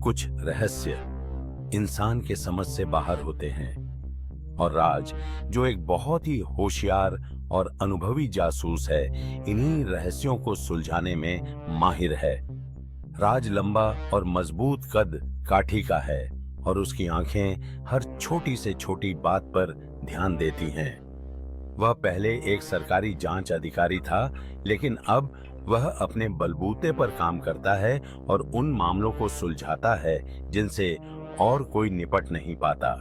कुछ रहस्य इंसान के समझ से बाहर होते हैं और राज, जो एक बहुत ही होशियार और अनुभवी जासूस है, इन्हीं रहस्यों को सुलझाने में माहिर है। राज लंबा और मजबूत कद काठी का है और उसकी आंखें हर छोटी से छोटी बात पर ध्यान देती हैं। वह पहले एक सरकारी जांच अधिकारी था, लेकिन अब वह अपने बलबूते पर काम करता है और उन मामलों को सुलझाता है जिनसे और कोई निपट नहीं पाता।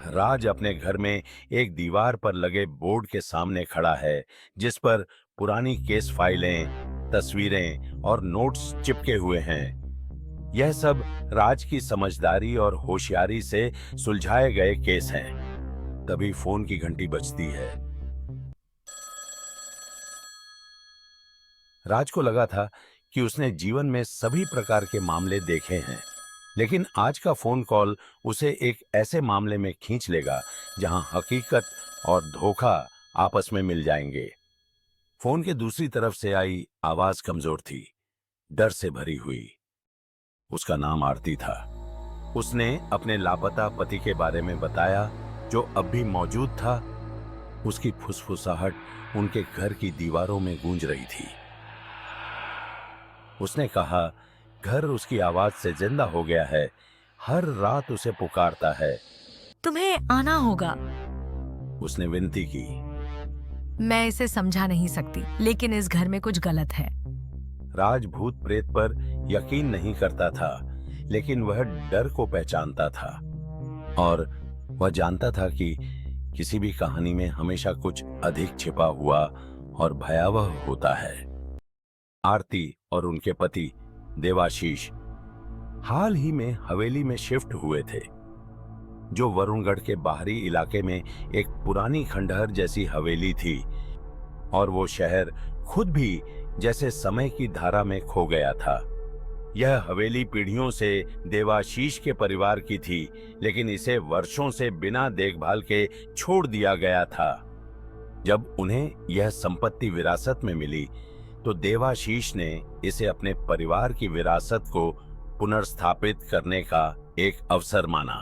राज अपने घर में एक दीवार पर लगे बोर्ड के सामने खड़ा है, जिस पर पुरानी केस फाइलें, तस्वीरें और नोट्स चिपके हुए हैं। यह सब राज की समझदारी और होशियारी से सुलझाए गए केस हैं। तभी फोन की घंटी बजती है। राज को लगा था कि उसने जीवन में सभी प्रकार के मामले देखे हैं, लेकिन आज का फोन कॉल उसे एक ऐसे मामले में खींच लेगा जहां हकीकत और धोखा आपस में मिल जाएंगे। फोन के दूसरी तरफ से आई आवाज कमजोर थी, डर से भरी हुई। उसका नाम आरती था। उसने अपने लापता पति के बारे में बताया, जो अब भी मौजूद था। उसकी फुसफुसाहट उनके घर की दीवारों में गूंज रही थी। उसने कहा, घर उसकी आवाज से जिंदा हो गया है, हर रात उसे पुकारता है। तुम्हें आना होगा। उसने विनती की। मैं इसे समझा नहीं सकती, लेकिन इस घर में कुछ गलत है। राज भूत प्रेत पर यकीन नहीं करता था, लेकिन वह डर को पहचानता था और वह जानता था कि किसी भी कहानी में हमेशा कुछ अधिक छिपा हुआ और भयावह होता है। आरती और उनके पति देवाशीष हाल ही में हवेली में शिफ्ट हुए थे, जो वरुणगढ़ के बाहरी इलाके में एक पुरानी खंडहर जैसी हवेली थी, और वो शहर खुद भी जैसे समय की धारा में खो गया था। यह हवेली पीढ़ियों से देवाशीष के परिवार की थी, लेकिन इसे वर्षों से बिना देखभाल के छोड़ दिया गया था। जब उन्हें यह संपत्ति विरासत में मिली, तो देवाशीष ने इसे अपने परिवार की विरासत को पुनर्स्थापित करने का एक अवसर माना।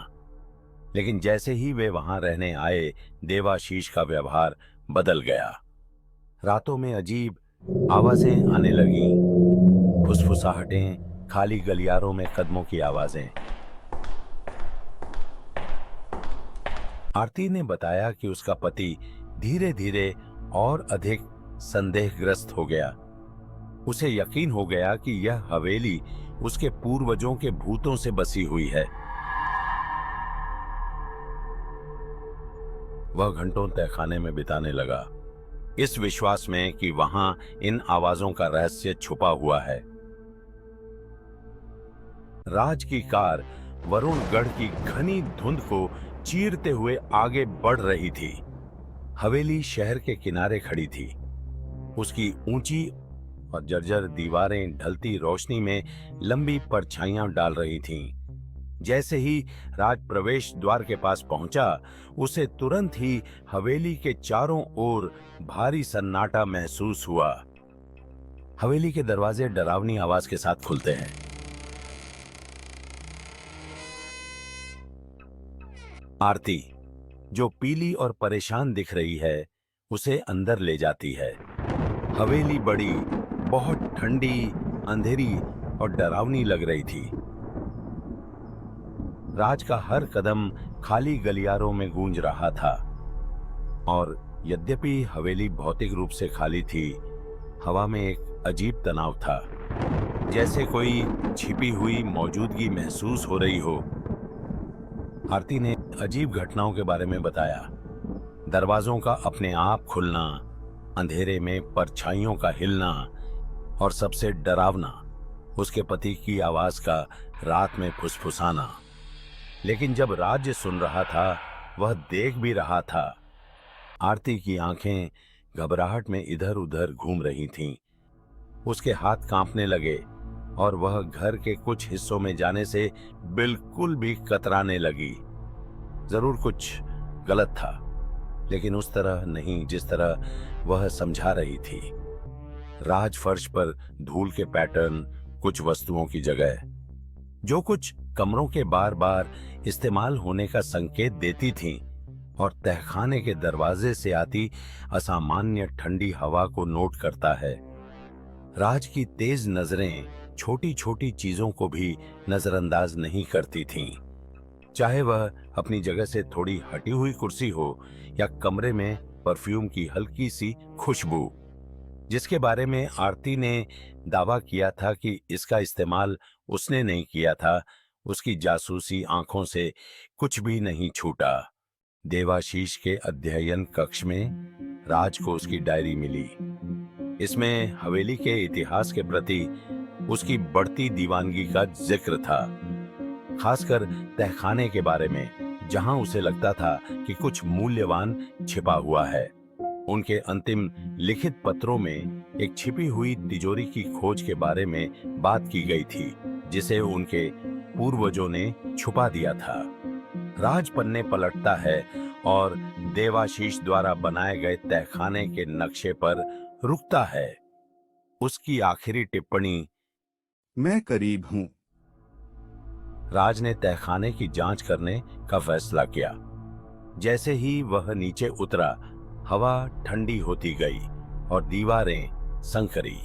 लेकिन जैसे ही वे वहां रहने आए, देवाशीष का व्यवहार बदल गया। रातों में अजीब आवाजें आने लगीं, फुसफुसाहटें, खाली गलियारों में कदमों की आवाजें। आरती ने बताया कि उसका पति धीरे धीरे और अधिक संदेहग्रस्त हो गया। उसे यकीन हो गया कि यह हवेली उसके पूर्वजों के भूतों से बसी हुई है। वह घंटों तहखाने में बिताने लगा, इस विश्वास में कि वहां इन आवाजों का रहस्य छुपा हुआ है। राज की कार वरुणगढ़ की घनी धुंध को चीरते हुए आगे बढ़ रही थी। हवेली शहर के किनारे खड़ी थी। उसकी ऊंची और जर्जर दीवारें ढलती रोशनी में लंबी परछाइयां डाल रही थीं। जैसे ही राज प्रवेश द्वार के पास पहुंचा, उसे तुरंत ही हवेली के चारों ओर भारी सन्नाटा महसूस हुआ। हवेली के दरवाजे डरावनी आवाज के साथ खुलते हैं। आरती, जो पीली और परेशान दिख रही है, उसे अंदर ले जाती है। हवेली बड़ी, बहुत ठंडी, अंधेरी और डरावनी लग रही थी। राज का हर कदम खाली गलियारों में गूंज रहा था, और यद्यपि हवेली भौतिक रूप से खाली थी, हवा में एक अजीब तनाव था, जैसे कोई छिपी हुई मौजूदगी महसूस हो रही हो। आरती ने अजीब घटनाओं के बारे में बताया। दरवाजों का अपने आप खुलना, अंधेरे में परछाइयों का हिलना, और सबसे डरावना, उसके पति की आवाज का रात में फुसफुसाना। लेकिन जब राज सुन रहा था, वह देख भी रहा था। आरती की आंखें घबराहट में इधर उधर घूम रही थीं। उसके हाथ कांपने लगे और वह घर के कुछ हिस्सों में जाने से बिल्कुल भी कतराने लगी। जरूर कुछ गलत था, लेकिन उस तरह नहीं जिस तरह वह समझा रही थी। राज फर्श पर धूल के पैटर्न, कुछ वस्तुओं की जगह। जो कुछ कमरों के बार बार इस्तेमाल होने का संकेत देती थीं और तहखाने के दरवाजे से आती असामान्य ठंडी हवा को नोट करता है। राज की तेज नजरें छोटी छोटी चीजों को भी नजरअंदाज नहीं करती थीं, चाहे वह अपनी जगह से थोड़ी हटी हुई कुर्सी हो या कमरे में परफ्यूम की हल्की सी खुशबू, जिसके बारे में आरती ने दावा किया था कि इसका इस्तेमाल उसने नहीं किया था। उसकी जासूसी आंखों से कुछ भी नहीं छूटा। देवाशीष के अध्ययन कक्ष में राज को उसकी डायरी मिली। इसमें हवेली के इतिहास के प्रति उसकी बढ़ती दीवानगी का जिक्र था, खासकर तहखाने के बारे में, जहां उसे लगता था कि कुछ मूल्यवान छिपा हुआ है। उनके अंतिम लिखित पत्रों में एक छिपी हुई तिजोरी की खोज के बारे में बात की गई थी, जिसे उनके पूर्वजों ने छुपा दिया था। राज पन्ने पलटता है और देवाशीष द्वारा बनाए गए तहखाने के नक्शे पर रुकता है। उसकी आखिरी टिप्पणी, मैं करीब हूं। राज ने तहखाने की जांच करने का फैसला किया। जैसे ही वह नीचे उतरा, हवा ठंडी होती गई और दीवारें संकरी।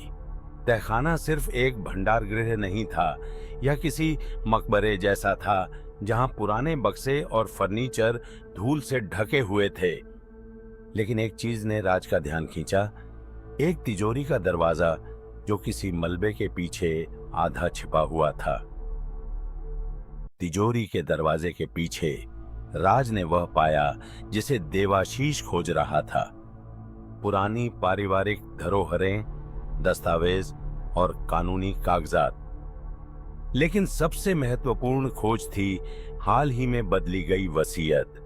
तहखाना सिर्फ एक भंडार गृह नहीं था, यह किसी मकबरे जैसा था, जहां पुराने बक्से और फर्नीचर धूल से ढके हुए थे। लेकिन एक चीज ने राज का ध्यान खींचा, एक तिजोरी का दरवाजा जो किसी मलबे के पीछे आधा छिपा हुआ था। तिजोरी के दरवाजे के पीछे राज ने वह पाया जिसे देवाशीष खोज रहा था। पुरानी पारिवारिक धरोहरें, दस्तावेज और कानूनी कागजात। लेकिन सबसे महत्वपूर्ण खोज थी हाल ही में बदली गई वसीयत।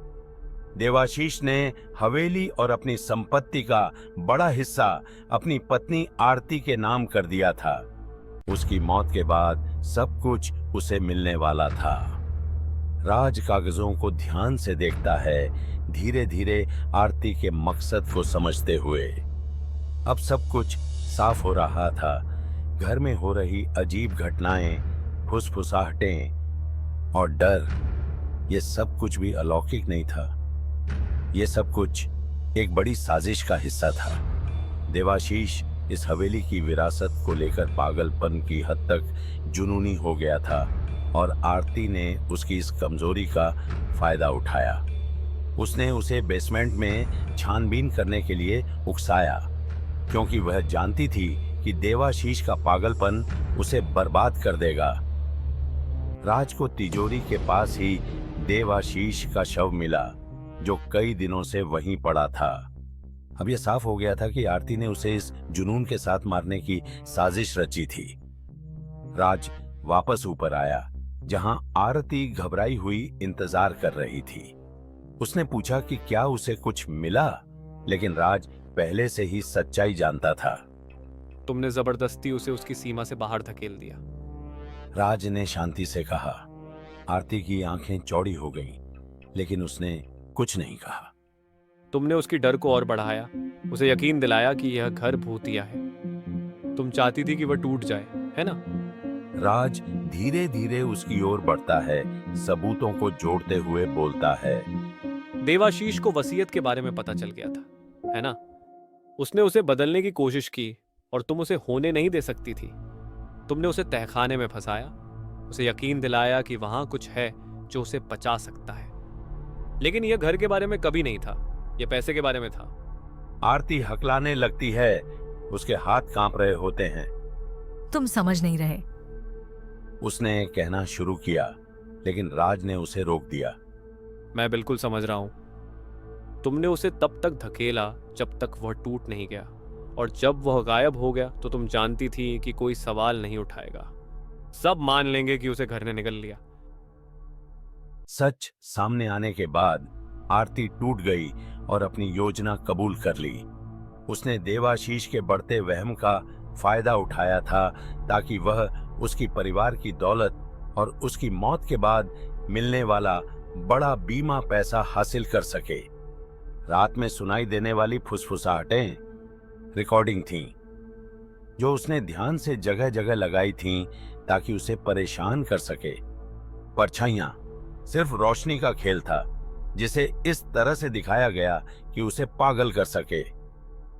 देवाशीष ने हवेली और अपनी संपत्ति का बड़ा हिस्सा अपनी पत्नी आरती के नाम कर दिया था। उसकी मौत के बाद सब कुछ उसे मिलने वाला था। राज कागजों को ध्यान से देखता है, धीरे धीरे आरती के मकसद को समझते हुए। अब सब कुछ साफ हो रहा था। घर में हो रही अजीब घटनाएं, फुसफुसाहटें और डर, ये सब कुछ भी अलौकिक नहीं था। ये सब कुछ एक बड़ी साजिश का हिस्सा था। देवाशीष इस हवेली की विरासत को लेकर पागलपन की हद तक जुनूनी हो गया था और आरती ने उसकी इस कमजोरी का फायदा उठाया। उसने उसे बेसमेंट में छानबीन करने के लिए उकसाया, क्योंकि वह जानती थी कि देवाशीष का पागलपन उसे बर्बाद कर देगा। राज को तिजोरी के पास ही देवाशीष का शव मिला, जो कई दिनों से वहीं पड़ा था। अब यह साफ हो गया था कि आरती ने उसे इस जुनून के साथ मारने की साजिश रची थी। राज वापस ऊपर आया, जहां आरती घबराई हुई इंतजार कर रही थी। उसने पूछा कि क्या उसे कुछ मिला, लेकिन राज पहले से ही सच्चाई जानता था। तुमने जबरदस्ती उसे उसकी सीमा से बाहर धकेल दिया। राज ने शांति से कहा। आरती की आंखें चौड़ी हो गईं, लेकिन उसने कुछ नहीं कहा। तुमने उसकी डर को और बढ़ाया, उसे यकीन दिलाया कि यह घर भूतिया है। तुम चाहती थी कि वह टूट जाए, है ना? राज धीरे धीरे उसकी ओर बढ़ता है, सबूतों को जोड़ते हुए बोलता है। देवाशीष को वसीयत के बारे में पता चल गया था, है ना? उसने उसे बदलने की कोशिश की और तुम उसे होने नहीं दे सकती थी। तुमने उसे तहखाने में फंसाया, उसे यकीन दिलाया कि वहां कुछ है जो उसे बचा सकता है। लेकिन यह घर के बारे में कभी नहीं था, यह पैसे के बारे में था। आरती हकलाने लगती है, उसके हाथ कांप रहे होते हैं। तुम समझ नहीं रहे। उसने कहना शुरू किया, लेकिन राज ने उसे रोक दिया। मैं बिल्कुल समझ रहा हूं। तुमने उसे तब तक धकेला जब तक वह टूट नहीं गया, और जब वह गायब हो गया तो तुम जानती थी कि कोई सवाल नहीं उठाएगा। सब मान लेंगे कि उसे घर ने निगल लिया। सच सामने आने के बाद आरती टूट गई और अपनी योजना कबूल कर ली। उसने देवाशीष के बढ़ते वहम का फायदा उठाया था, ताकि वह उसकी परिवार की दौलत और उसकी मौत के बाद मिलने वाला बड़ा बीमा पैसा हासिल कर सके। रात में सुनाई देने वाली फुसफुसाहटें रिकॉर्डिंग थीं, जो उसने ध्यान से जगह जगह लगाई थीं ताकि उसे परेशान कर सके। परछाइयां सिर्फ रोशनी का खेल था जिसे इस तरह से दिखाया गया कि उसे पागल कर सके।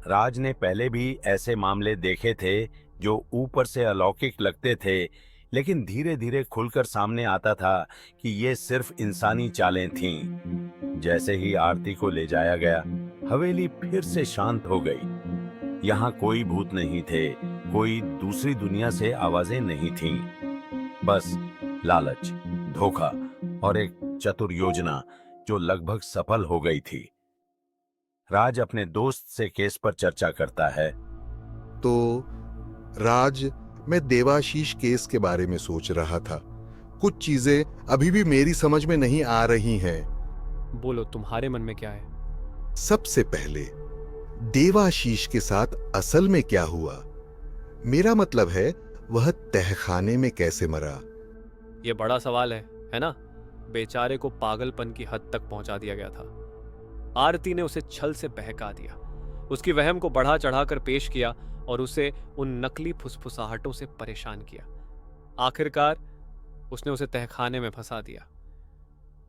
राज ने पहले भी ऐसे मामले देखे थे जो ऊपर से अलौकिक लगते थे, लेकिन धीरे धीरे खुलकर सामने आता था कि ये सिर्फ इंसानी चालें थीं। जैसे ही आरती को ले जाया गया, हवेली फिर से शांत हो गई। यहाँ कोई भूत नहीं थे, कोई दूसरी दुनिया से आवाजें नहीं थीं। बस लालच, धोखा और एक चतुर योजना जो लगभग सफल हो गई थी। राज अपने दोस्त से केस पर चर्चा करता है। तो राज, मैं देवाशीष केस के बारे में सोच रहा था। कुछ चीजें अभी भी मेरी समझ में नहीं आ रही हैं। बोलो, तुम्हारे मन में क्या है? सबसे पहले देवाशीष के साथ असल में क्या हुआ? मेरा मतलब है, वह तहखाने में कैसे मरा? ये बड़ा सवाल है ना? बेचारे को पागलपन की हद तक पहुंचा दिया गया था। आरती ने उसे छल से बहका दिया, उसकी वहम को बढ़ा चढ़ाकर पेश किया और उसे उन नकली फुसफुसाहटों से परेशान किया। आखिरकार उसने उसे तहखाने में फंसा दिया।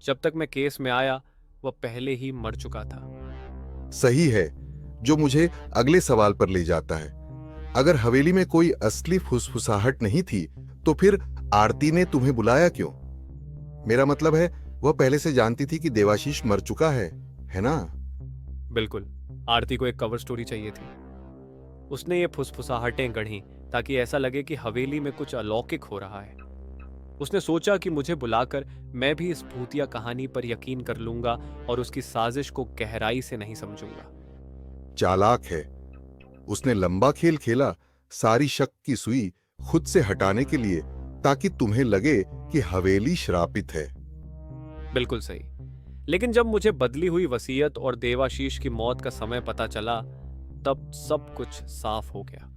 जब तक मैं केस में आया, वह पहले ही मर चुका था। सही है, जो मुझे अगले सवाल पर ले जाता है। अगर हवेली में कोई असली फुसफुसाहट नहीं थी, तो फिर आरती ने तुम्हें बुलाया क्यों? मेरा मतलब है, वह पहले से जानती थी कि देवाशीष मर चुका है ना? बिल्कुल। आरती को एक कवर स्टोरी चाहिए थी। उसने ये फुसफुसाहटें गढ़ी ताकि ऐसा लगे कि हवेली में कुछ अलौकिक हो रहा है। उसने सोचा कि मुझे बुलाकर मैं भी इस भूतिया कहानी पर यकीन कर लूंगा और उसकी साजिश को गहराई से नहीं समझूंगा। चालाक है। उसने लंबा खेल खेला, सारी शक की सुई खुद से हटाने के लिए, ताकि तुम्हें लगे कि हवेली श्रापित है। बिल्कुल सही। लेकिन जब मुझे बदली हुई वसीयत और देवाशीष की मौत का समय पता चला, तब सब कुछ साफ हो गया।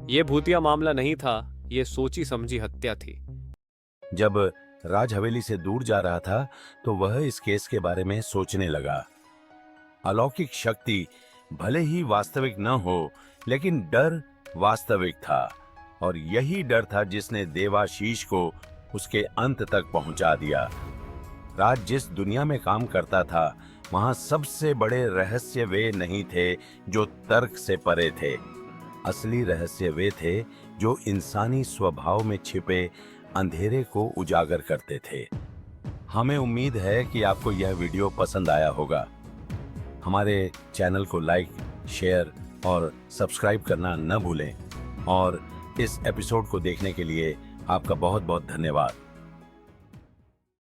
यह भूतिया मामला नहीं था, यह सोची समझी हत्या थी। जब राज हवेली से दूर जा रहा था, तो वह इस केस के बारे में सोचने लगा। अलौकिक शक्ति भले ही वास्तविक न हो, लेकिन डर वास्तविक था, और यही डर था जिसने देवाशीष को उसके अंत तक पहुंचा दिया। राज जिस दुनिया में काम करता था, वहां सबसे बड़े रहस्य वे नहीं थे जो तर्क से परे थे। असली रहस्य वे थे जो इंसानी स्वभाव में छिपे अंधेरे को उजागर करते थे। हमें उम्मीद है कि आपको यह वीडियो पसंद आया होगा। हमारे चैनल को लाइक, शेयर और सब्सक्राइब करना न भूलें, और इस एपिसोड को देखने के लिए आपका बहुत बहुत धन्यवाद।